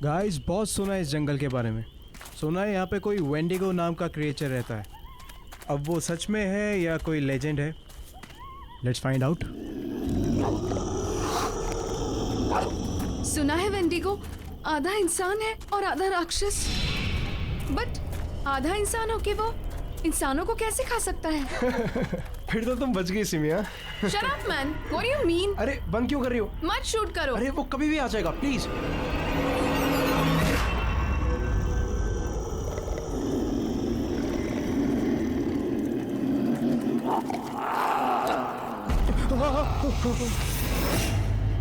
Guys बहुत सुना है इस जंगल के बारे में। सुना है यहाँ पे कोई वेंडिगो नाम का क्रिएचर रहता है। अब वो सच में है या कोई लेजेंड है? Let's find out. सुना है वेंडिगो आधा इंसान है और आधा राक्षस। बट आधा इंसान होके वो इंसानों को कैसे खा सकता है? फिर तो तुम बच गई सिमिया। Shut up man, what do you mean? अरे बंद क्यों कर रही हो? मत शूट करो। अरे वो कभी भी आ जाएगा, प्लीज।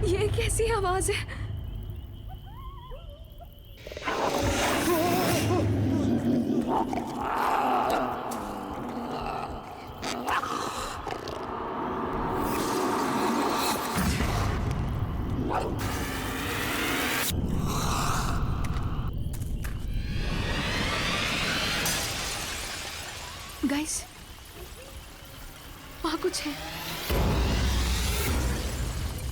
ये कैसी आवाज है? गाइस, वहाँ कुछ है।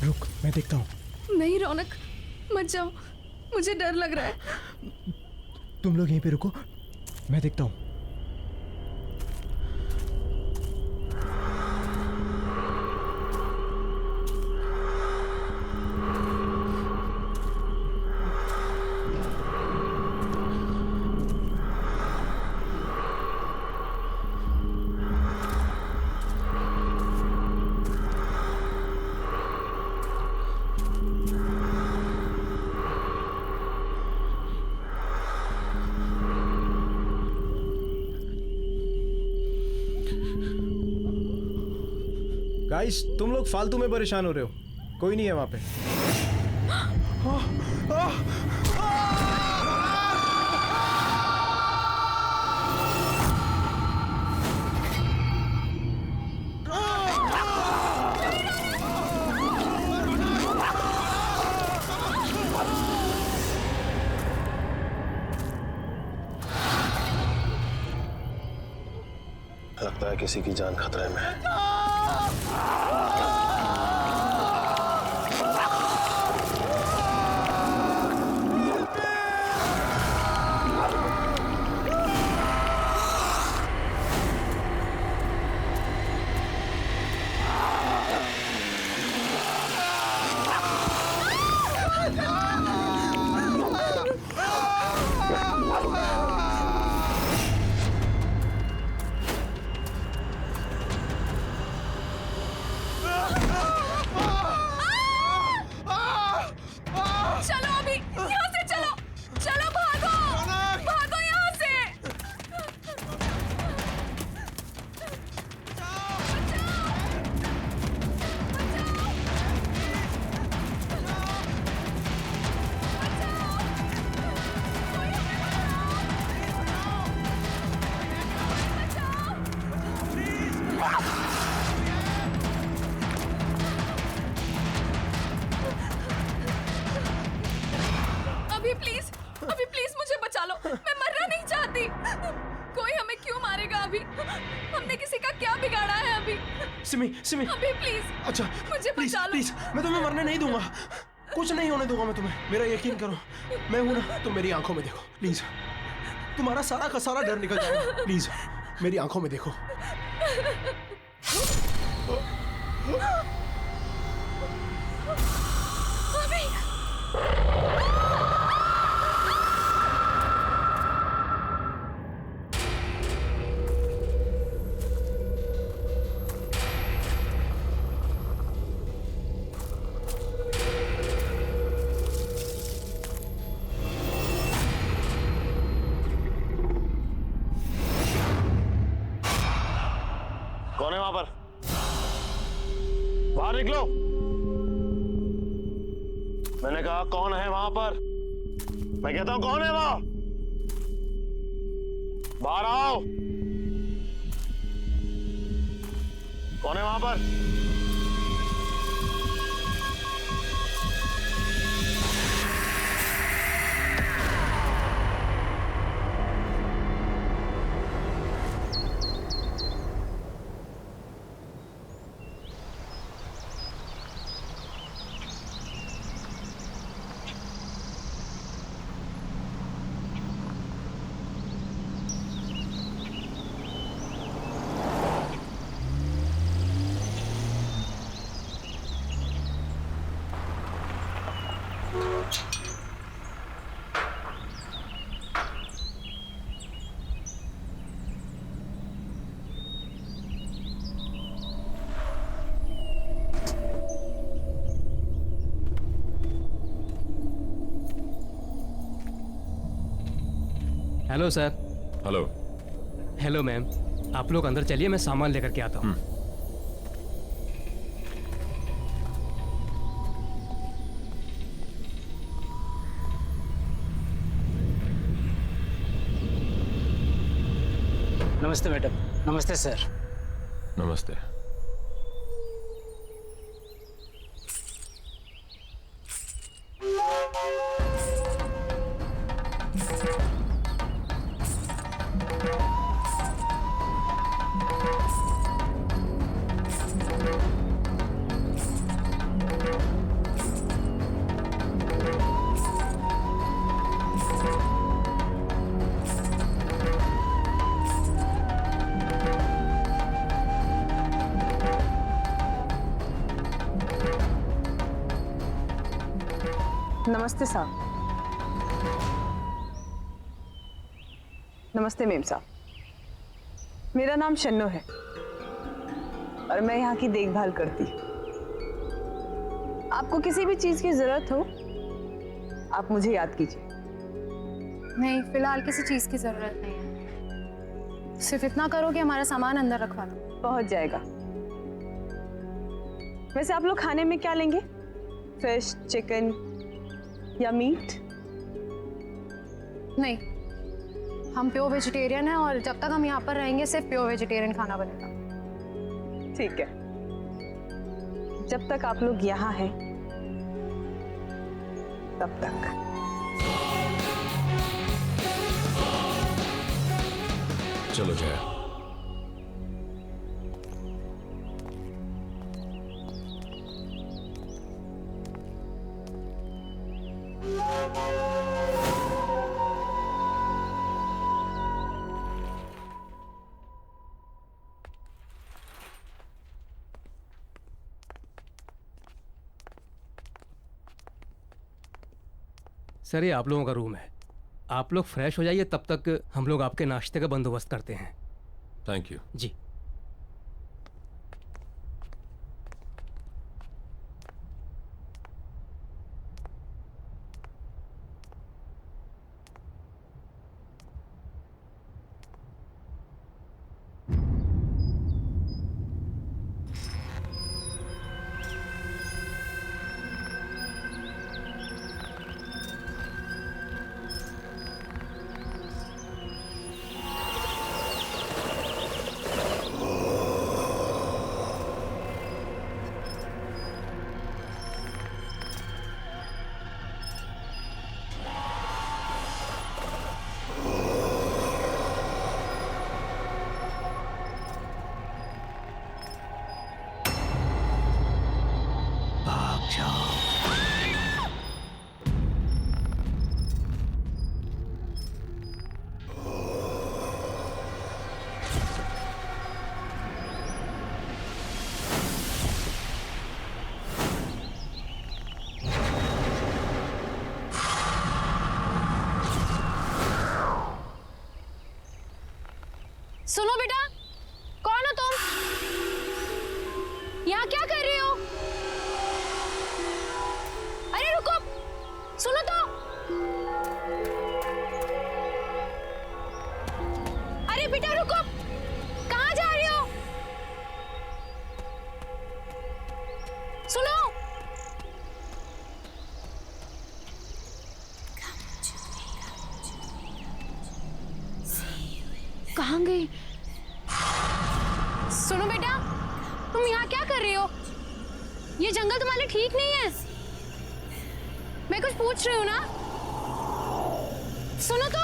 रुक, मैं देखता हूँ। नहीं रौनक, मत जाओ, मुझे डर लग रहा है। तुम लोग यहीं पे रुको, मैं देखता हूँ। गाइस, तुम लोग फालतू में परेशान हो रहे हो। कोई नहीं है वहां पे। लगता है किसी की जान खतरे में है। अभी प्लीज मुझे बचा लो, मैं मरना नहीं चाहती। कोई हमें क्यों मारेगा अभी? हमने किसी का क्या बिगाड़ा है अभी? सिमी, सिमी। अभी प्लीज। अच्छा, मुझे प्लीज, बचा लो। प्लीज, मैं तुम्हें मरने नहीं दूंगा। कुछ नहीं होने दूंगा मैं तुम्हें, मेरा यकीन करो। मैं हूं ना, तुम मेरी आंखों में देखो प्लीज। तुम्हारा सारा का सारा डर निकल जाएगा। प्लीज मेरी आंखों में देखो। कौन है वहां पर? बाहर निकलो। मैंने कहा कौन है वहां पर? मैं कहता हूं कौन है वहां? बाहर आओ। कौन है वहां पर? Hello sir. Hello. Hello ma'am, आप लोग अंदर चलिए, मैं सामान लेकर के आता हूँ। नमस्ते मैडम। नमस्ते सर। नमस्ते। नमस्ते साहब। नमस्ते मेम साहब, मेरा नाम शन्नो है और मैं यहाँ की देखभाल करती हूँ। आपको किसी भी चीज की जरूरत हो आप मुझे याद कीजिए। नहीं, फिलहाल किसी चीज की जरूरत नहीं है। सिर्फ इतना करो कि हमारा सामान अंदर रखवा दो। पहुंच जाएगा। वैसे आप लोग खाने में क्या लेंगे? फिश, चिकन या मीट? नहीं, हम प्योर वेजिटेरियन हैं और जब तक हम यहाँ पर रहेंगे सिर्फ प्योर वेजिटेरियन खाना बनेगा। ठीक है, जब तक आप लोग यहाँ हैं तब तक। चलो जया। सर ये आप लोगों का रूम है, आप लोग फ्रेश हो जाइए, तब तक हम लोग आपके नाश्ते का बंदोबस्त करते हैं। Thank you. जी। सुनो बेटा, कौन हो तुम? यहाँ क्या कर रही हो? अरे रुको, सुनो तो। अरे बेटा रुको, कहाँ जा रही हो? सुनो। कहाँ गई? सुनो बेटा, तुम यहाँ क्या कर रही हो? ये जंगल तुम्हारे लिए ठीक नहीं है। मैं कुछ पूछ रही हूँ ना, सुनो तो।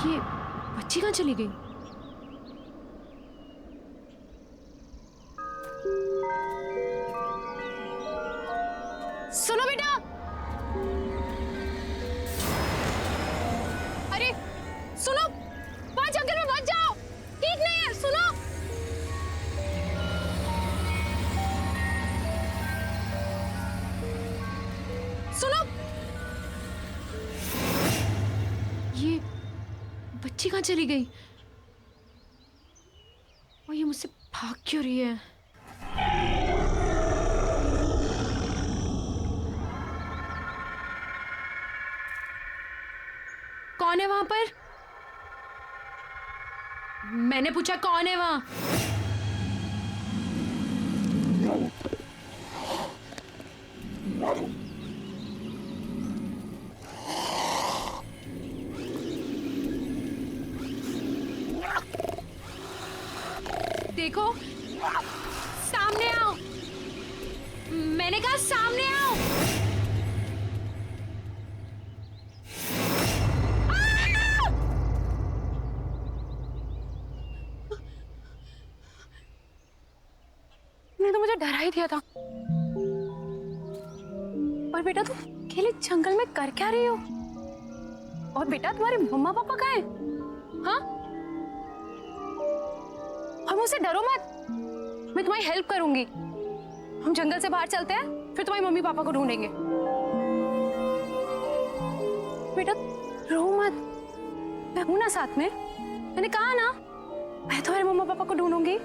ये बच्ची कहाँ चली गई? सुनो बेटा। अरे सुनो, वहां जंगल में मत जाओ, ठीक नहीं है। सुनो। सुनो। ये बच्ची कहाँ चली गई? और ये मुझसे भाग क्यों रही है? कौन है वहां पर? मैंने पूछा कौन है वहां? देखो, सामने आओ। मैंने कहा सामने आओ। तो मुझे डरा ही दिया था। और बेटा तुम अकेले जंगल में कर क्या रही हो? और बेटा तुम्हारे मम्मा पापा कहाँ हैं? हाँ? और मुझसे डरो मत, मैं तुम्हारी हेल्प करूंगी। हम जंगल से बाहर चलते हैं, फिर तुम्हारी मम्मी पापा को ढूंढेंगे। बेटा रो मत, मैं हूं ना साथ में। मैंने कहा ना, मैं तुम्हारे मम्मा पापा को ढूंढूंगी।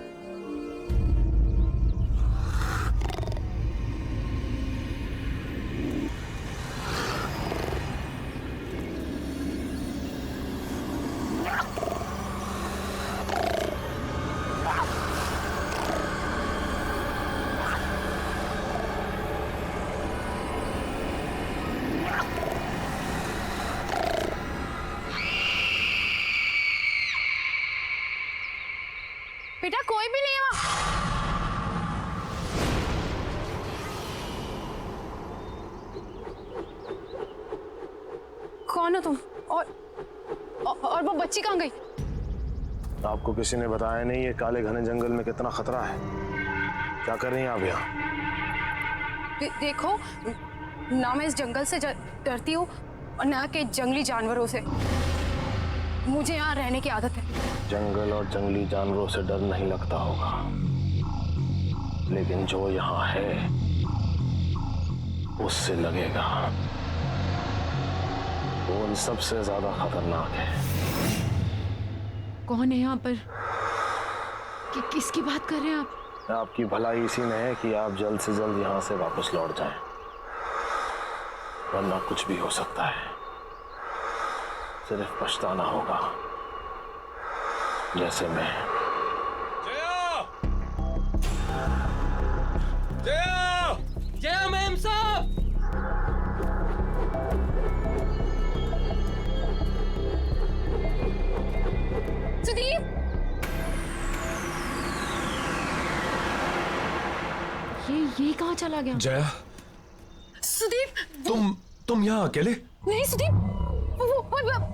बेटा कोई भी नहीं है वहां। कौन हो तुम? और वो बच्ची कहाँ गई? आपको किसी ने बताया नहीं ये काले घने जंगल में कितना खतरा है? क्या कर रही हैं आप यहाँ? देखो ना, मैं इस जंगल से डरती हूँ और ना के जंगली जानवरों से। मुझे यहाँ रहने की आदत है। जंगल और जंगली जानवरों से डर नहीं लगता होगा, लेकिन जो यहाँ है उससे लगेगा। वो उन सबसे ज्यादा खतरनाक है। कौन है यहाँ पर? किसकी बात कर रहे हैं आप? आपकी भलाई इसी में है कि आप जल्द से जल्द यहाँ से वापस लौट जाएं, वरना कुछ भी हो सकता है। सिर्फ पछताना होगा, जैसे मैं। जया मैम साहब! सुदीप! ये कहाँ चला गया? जया, सुदीप! तुम यहाँ अकेले? नहीं सुदीप, वो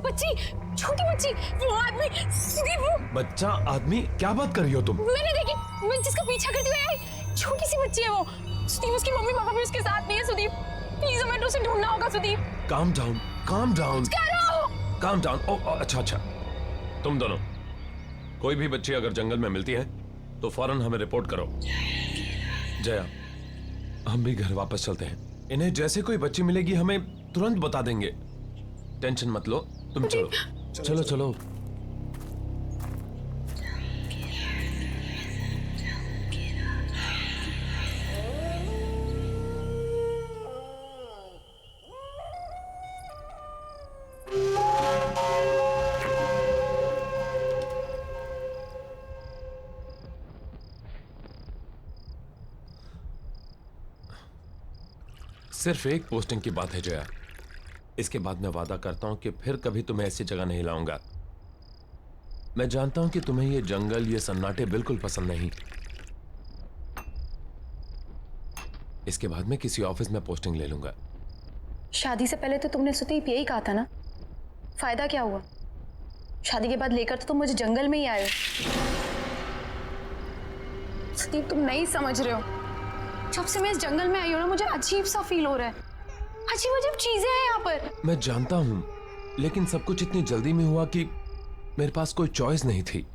बच्ची, छोटी बच्ची, वो आदमी, सुदीप वो। बच्चा आदमी? क्या बात कर रही हो तुम? मैंने देखी, मैं जिसका पीछा करती हुई आई, छोटी सी बच्ची है वो। सुदीप, उसकी मम्मी पापा भी उसके साथ नहीं है। सुदीप प्लीज, हमें उसे ढूंढना होगा। Sudeep calm down, calm down, क्या रहा हो? Calm down. अच्छा अच्छा, तुम दोनों कोई भी बच्ची अगर जंगल में मिलती है तो फौरन हमें रिपोर्ट करो। जया, हम भी घर वापस चलते हैं। इन्हें जैसे कोई बच्ची मिलेगी हमें तुरंत बता देंगे। टेंशन मत लो, तुम चलो चलो चलो। सिर्फ एक पोस्टिंग की बात है जया, इसके बाद मैं वादा करता हूं कि फिर कभी तुम्हें ऐसी जगह नहीं लाऊंगा। मैं जानता हूं कि तुम्हें ये जंगल, ये सन्नाटे बिल्कुल पसंद नहीं। इसके बाद मैं किसी ऑफिस में पोस्टिंग ले लूंगा। शादी से पहले तो तुमने सुदीप यही कहा था ना? फायदा क्या हुआ? शादी के बाद लेकर तो तुम मुझे जंगल में ही आए हो। सुदीप तुम नहीं समझ रहे हो। जब से मैं इस जंगल में आई हूं ना, मुझे अजीब सा फील हो रहा है। अजीब अजीब चीजें हैं यहाँ पर। मैं जानता हूं, लेकिन सब कुछ इतनी जल्दी में हुआ कि मेरे पास कोई चॉइस नहीं थी।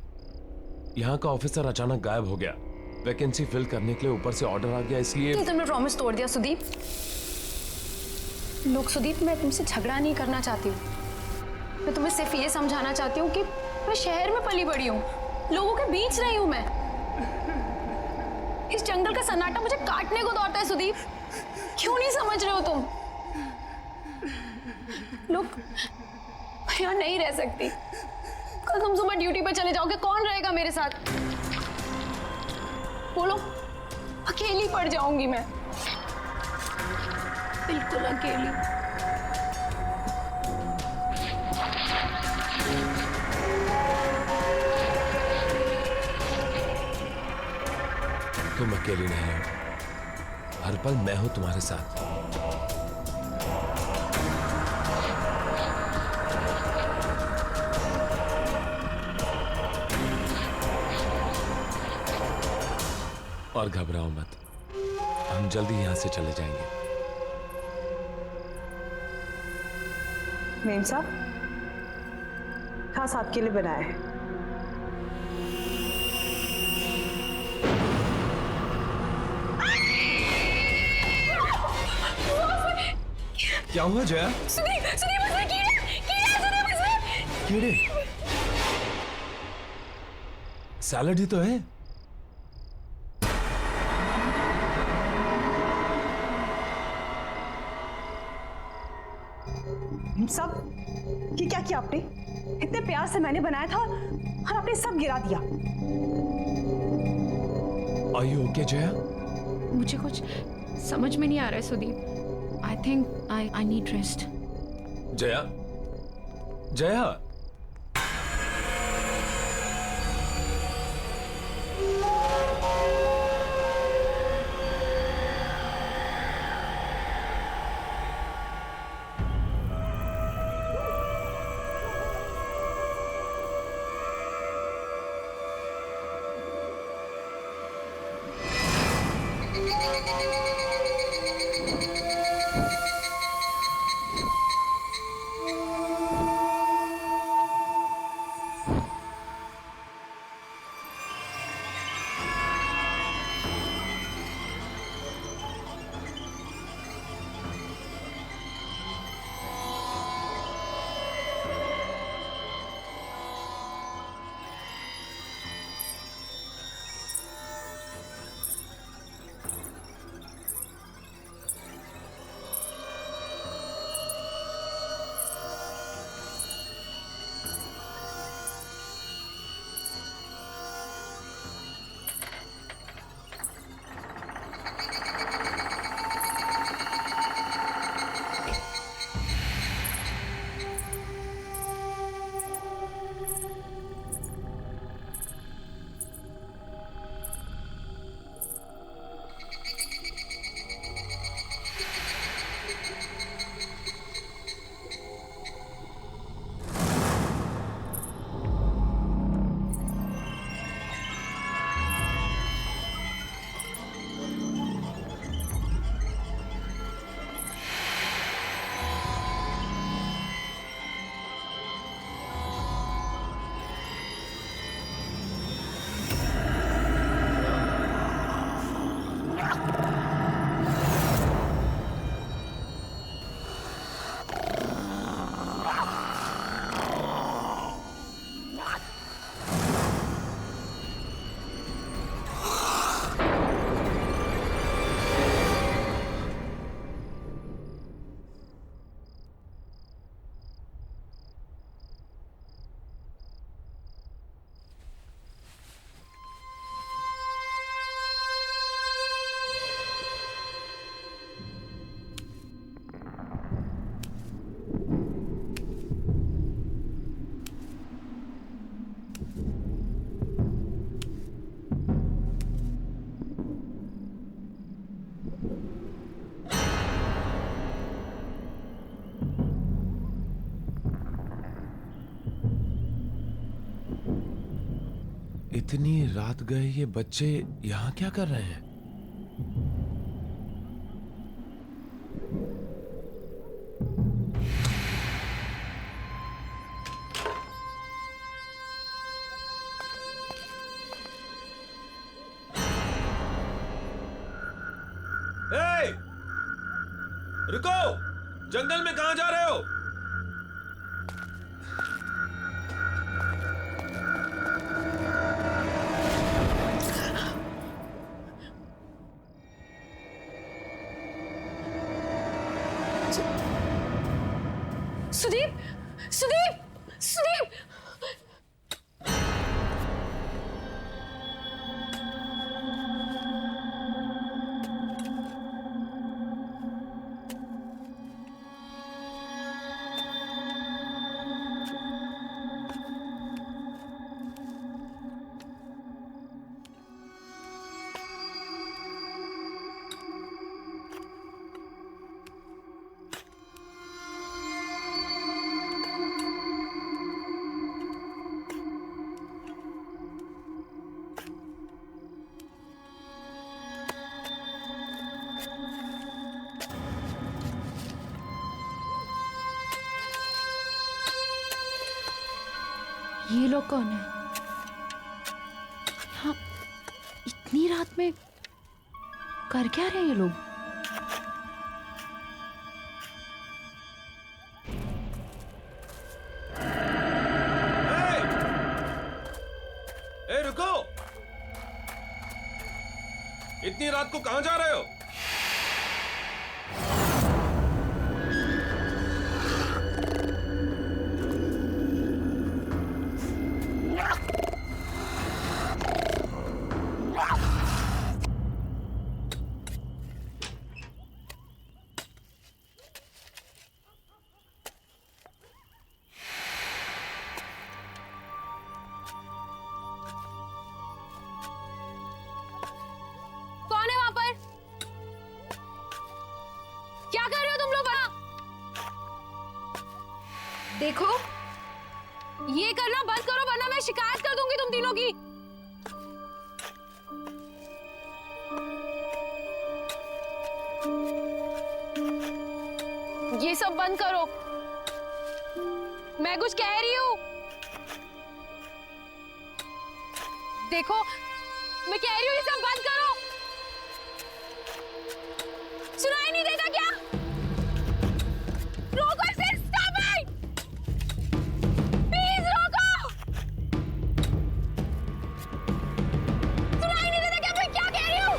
यहाँ का ऑफिसर अचानक गायब हो गया। वैकेंसी फिल करने के लिए ऊपर से ऑर्डर आ गया, इसलिए तुमने प्रॉमिस तोड़ दिया सुदीप। लोग, सुदीप मैं तुमसे झगड़ा नहीं करना चाहती हूँ। मैं तुम्हें सिर्फ ये समझाना चाहती हूँ कि मैं शहर में पली बड़ी हूँ, लोगों के बीच रही हूँ मैं। इस जंगल का सन्नाटा मुझे काटने को दौड़ता है सुदीप। क्यों नहीं समझ रहे हो तुम लोग? मैं यहाँ नहीं रह सकती। कल तुम सुबह ड्यूटी पर चले जाओगे, कौन रहेगा मेरे साथ? बोलो, अकेली पड़ जाऊंगी मैं, बिल्कुल अकेली। तुम अकेली नहीं हो, हर पल मैं हूं तुम्हारे साथ। और घबराओ मत, हम जल्दी यहां से चले जाएंगे। मेम साहब, खास आपके लिए बनाया है। क्या हुआ जया? कीड़े? सैलड ही तो है। सब ये क्या किया आपने? इतने प्यार से मैंने बनाया था और आपने सब गिरा दिया। Are you okay, Jaya? मुझे कुछ समझ में नहीं आ रहा है Sudeep. I think I need rest. Jaya, Jaya, इतनी रात गए ये बच्चे यहां क्या कर रहे हैं? ए! रुको! जंगल में कहां जा रहे हो? सुदीप, सुदीप! सुदीप! ये लोग कौन है? हाँ, इतनी रात में कर क्या रहे हैं ये लोग? ए रुको! इतनी रात को कहां जा रहे हो? कौन है वहां पर? क्या कर रहे हो तुम लोग वहां? देखो, ये करना बंद करो वरना मैं शिकायत कर दूंगी तुम तीनों की। ये सब बंद करो। मैं कुछ कह रही हूं। देखो, मैं कह रही हूं ये सब बंद करो। सुनाई नहीं देता क्या? रोको इसे, स्टॉप इट! प्लीज रोको! सुनाई नहीं देता क्या मैं क्या कह रही हूं?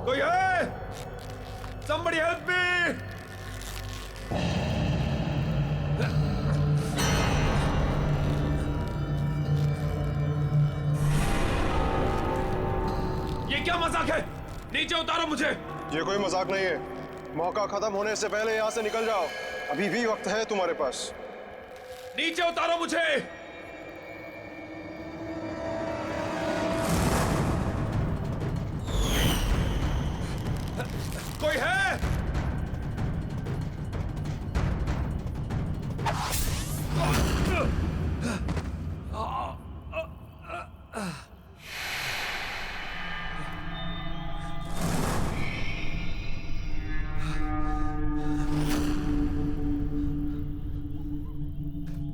कोई है? Somebody help me! ये क्या मजाक है? नीचे उतारो मुझे! ये कोई मजाक नहीं है। मौका खत्म होने से पहले यहाँ से निकल जाओ। अभी भी वक्त है तुम्हारे पास। नीचे उतारो मुझे! कोई है?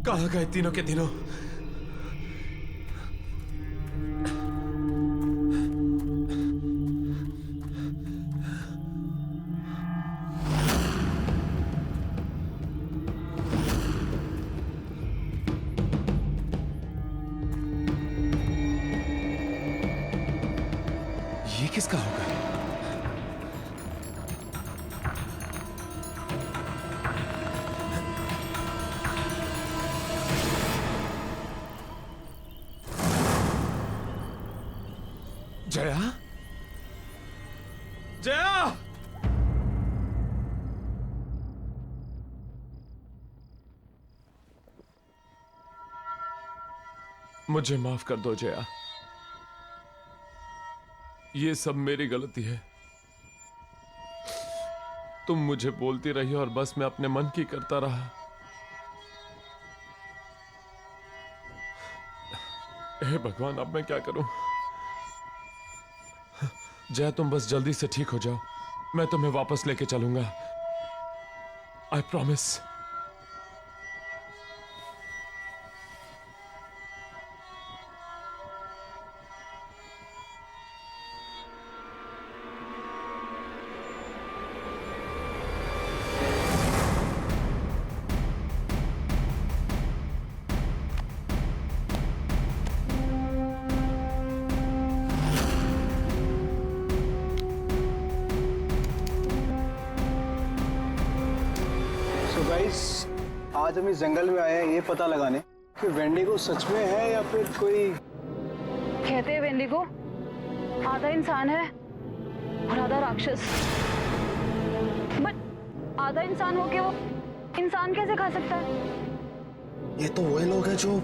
कहाँ गए तीनों के तीनों? ये किसका होगा? जया? जया! मुझे माफ कर दो जया। ये सब मेरी गलती है। तुम मुझे बोलती रही और बस मैं अपने मन की करता रहा। हे भगवान, अब मैं क्या करूं? जया, तुम बस जल्दी से ठीक हो जाओ, मैं तुम्हें वापस लेके चलूंगा। I promise. गाइस, आज हम इस जंगल में आए हैं ये पता लगाने कि वेंडिगो सच में है या फिर कोई। कहते हैं वेंडिगो आधा इंसान है और आधा राक्षस। बट आधा इंसान होके वो इंसान कैसे खा सकता है? ये तो वही लोग हैं जो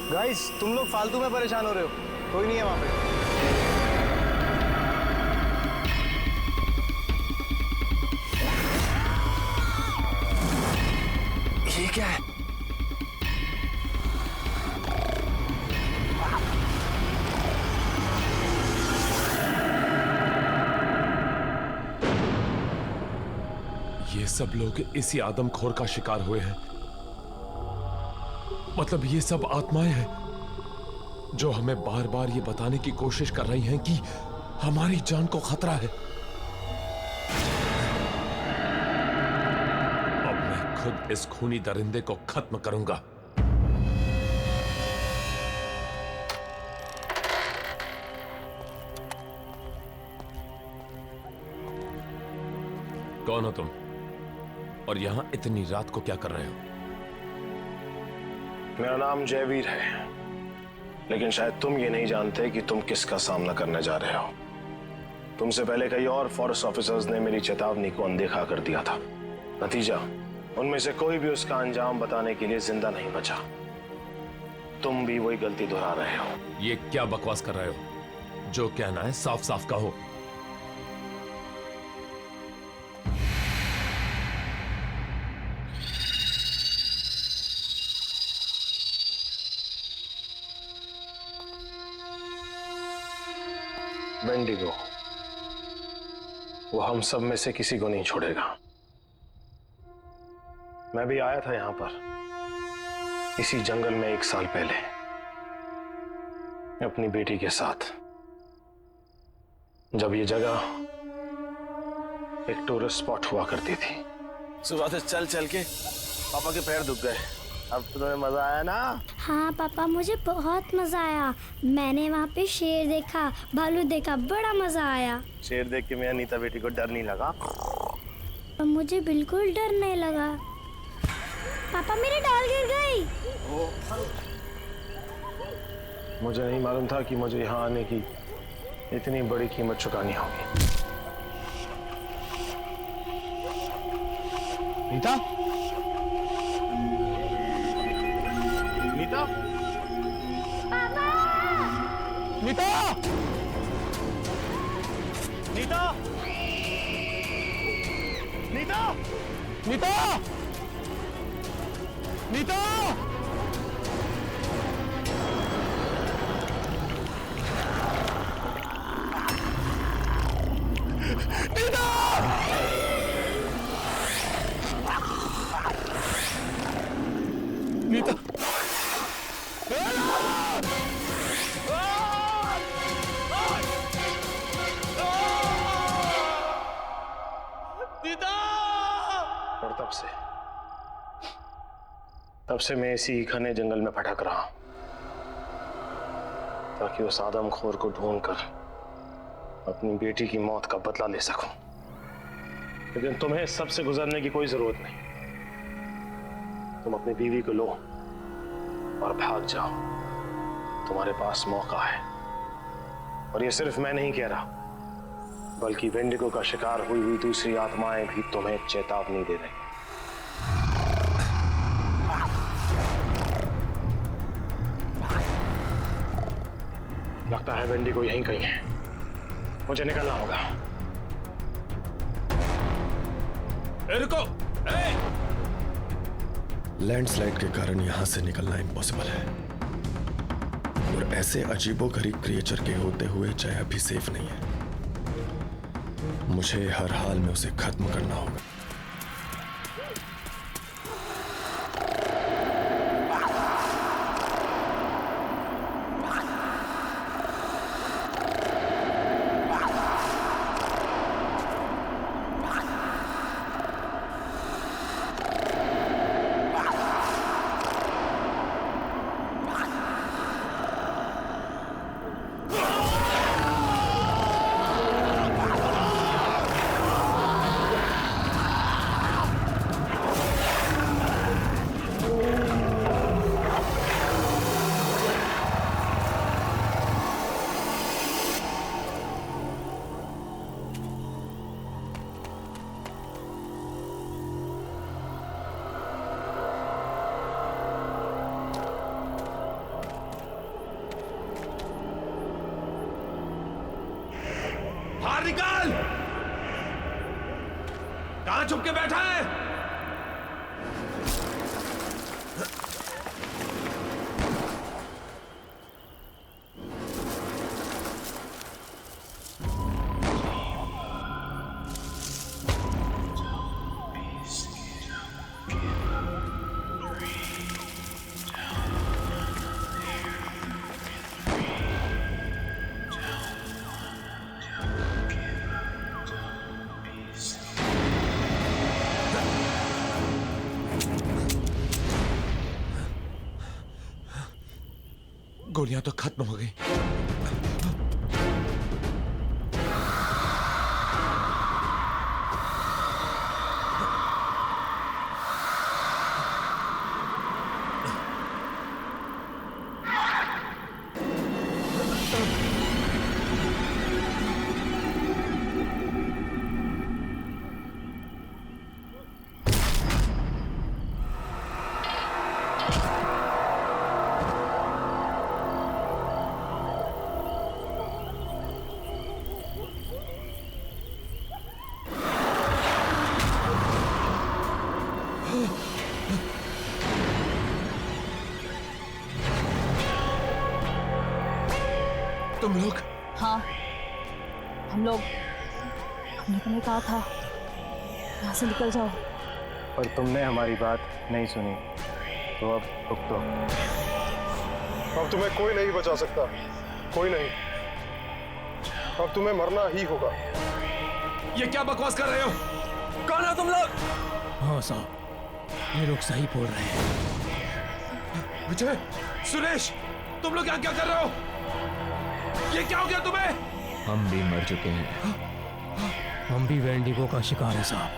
गाइस, तुम लोग फालतू में परेशान हो रहे हो, कोई नहीं है वहां पे। ये क्या है? ये सब लोग इसी आदमखोर का शिकार हुए हैं। मतलब ये सब आत्माएं हैं जो हमें बार बार ये बताने की कोशिश कर रही हैं कि हमारी जान को खतरा है। अब मैं खुद इस खूनी दरिंदे को खत्म करूंगा। कौन हो तुम? और यहां इतनी रात को क्या कर रहे हो? मेरा नाम जयवीर है, लेकिन शायद तुम ये नहीं जानते कि तुम किसका सामना करने जा रहे हो। तुमसे पहले कई और फॉरेस्ट ऑफिसर्स ने मेरी चेतावनी को अनदेखा कर दिया था। नतीजा, उनमें से कोई भी उसका अंजाम बताने के लिए जिंदा नहीं बचा। तुम भी वही गलती दोहरा रहे हो। ये क्या बकवास कर रहे हो? जो कहना है साफ साफ कहो। वेंडिगो, वो हम सब में से किसी को नहीं छोड़ेगा। मैं भी आया था यहां पर इसी जंगल में 1 साल पहले अपनी बेटी के साथ, जब ये जगह एक टूरिस्ट स्पॉट हुआ करती थी। सुबह से चल चल के पापा के पैर दुख गए। अब तो तुम्हें मजा आया ना? हाँ पापा, मुझे बहुत मजा आया। मैंने वहाँ पे शेर देखा, भालू देखा, बड़ा मजा आया। शेर देख के मेरा नीता बेटी को डर नहीं लगा? मुझे बिल्कुल डर नहीं लगा। पापा, मेरी डाल गिर गई। मुझे नहीं मालूम था कि मुझे यहाँ आने की इतनी बड़ी कीमत चुकानी होगी। नीता? नीता? नीता? नीता? नीता? नीता? नीता? नीता? और तब से मैं इसी घने जंगल में भटक रहा हूं, ताकि उस आदमखोर को ढूंढकर अपनी बेटी की मौत का बदला ले सकूं। लेकिन तुम्हें इस सब से गुजरने की कोई जरूरत नहीं। तुम अपनी बीवी को लो और भाग जाओ। तुम्हारे पास मौका है। और ये सिर्फ मैं नहीं कह रहा, बल्कि वेंडिगो का शिकार हुई हुई दूसरी आत्माएं भी तुम्हें चेतावनी दे रही। लगता है वेंडी को यहीं कहीं है। मुझे निकलना होगा। रुको! लैंडस्लाइड के कारण यहां से निकलना इम्पॉसिबल है, और ऐसे अजीबोगरीब क्रिएचर के होते हुए जया भी सेफ नहीं है। मुझे हर हाल में उसे खत्म करना होगा। बाहर निकाल! कहां छुप के बैठा है? गोलियां तो खत्म हो गई। तुम लोग? हाँ, हम लोग। हमने तुम्हें कहा था यहाँ से निकल जाओ, पर तुमने हमारी बात नहीं सुनी, तो अब भुगतो। अब तुम्हें कोई नहीं बचा सकता, कोई नहीं। अब तुम्हें मरना ही होगा। ये क्या बकवास कर रहे हो? कौन हो तुम लोग? हाँ साहब, ये लोग सही बोल रहे हैं। विजय, सुरेश, तुम लोग यहाँ क्या कर रहे हो? ये क्या हो गया तुम्हें? हम भी मर चुके हैं। हम भी वेंडिगो का शिकार है साहब।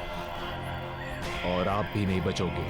और आप भी नहीं बचोगे।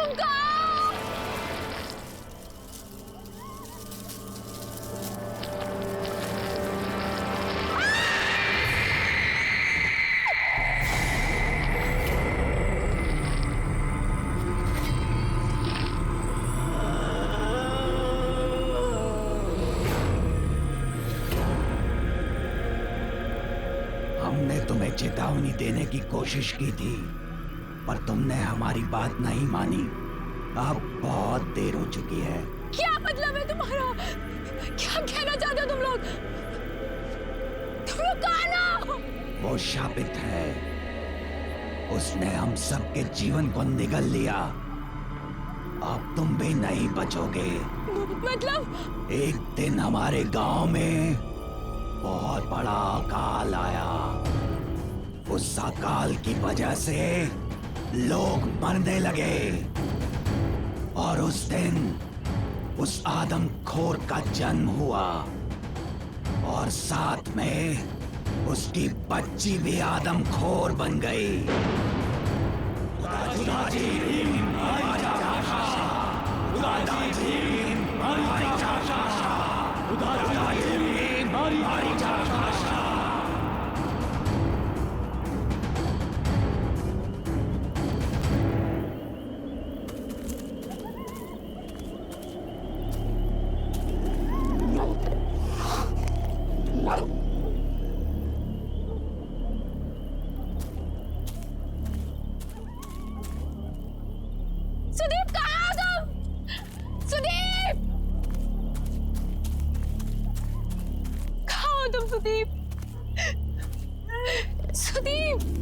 तुम कहाँ हो? हमने तुम्हें चेतावनी देने की कोशिश की थी, पर तुमने हमारी बात नहीं मानी। अब बहुत देर हो चुकी है। क्या मतलब है तुम्हारा? क्या कहना चाहते हो तुम लोग? तुम लोग कहाँ ना? वो शापित है, उसने हम सबके जीवन को निगल लिया। अब तुम भी नहीं बचोगे। मतलब? एक दिन हमारे गांव में बहुत बड़ा अकाल आया। उस अकाल की वजह से लोग मरने लगे, और उस दिन उस आदमखोर का जन्म हुआ, और साथ में उसकी बच्ची भी आदमखोर बन गई। सुदीप कहाँ हो तुम? सुदीप! कहाँ हो तुम सुदीप? सुदीप!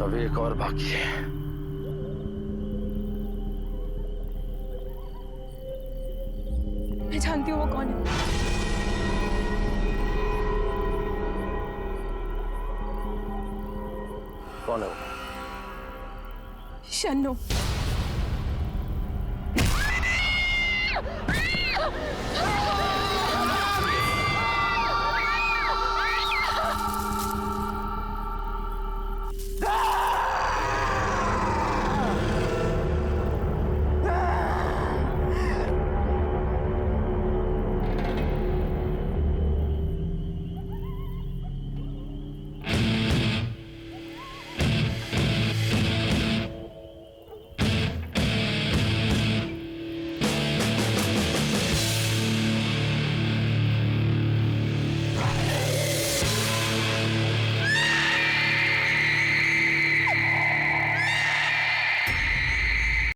अभी एक और बाकी है। मैं जानती हूँ वो कौन है। कौन है वो? शन्नू।